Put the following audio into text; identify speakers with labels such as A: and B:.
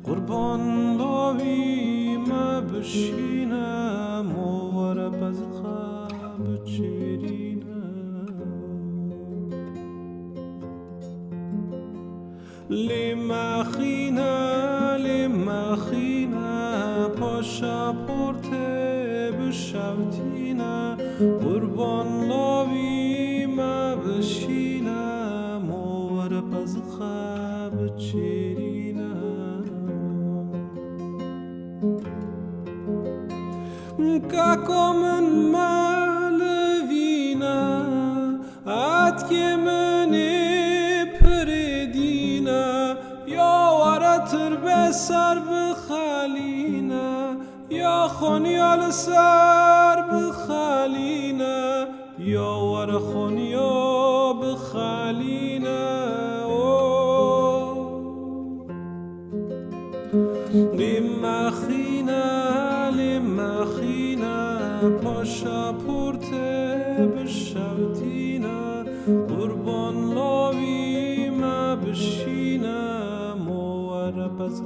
A: قربان لاوی ما بشینم واره باز خواب چرینم لما خینا پاشا پورته بشوتینه قربان لاوی ما بشینم واره باز خواب چرینم Kako men malvina at ke mene perdina ya waratr besar bkhalina ya khonyal sar bkhalina ya war khonya bkhalina lima خینا پاشا پورته بشوتینا قربان لاوی ما بشینم واره باز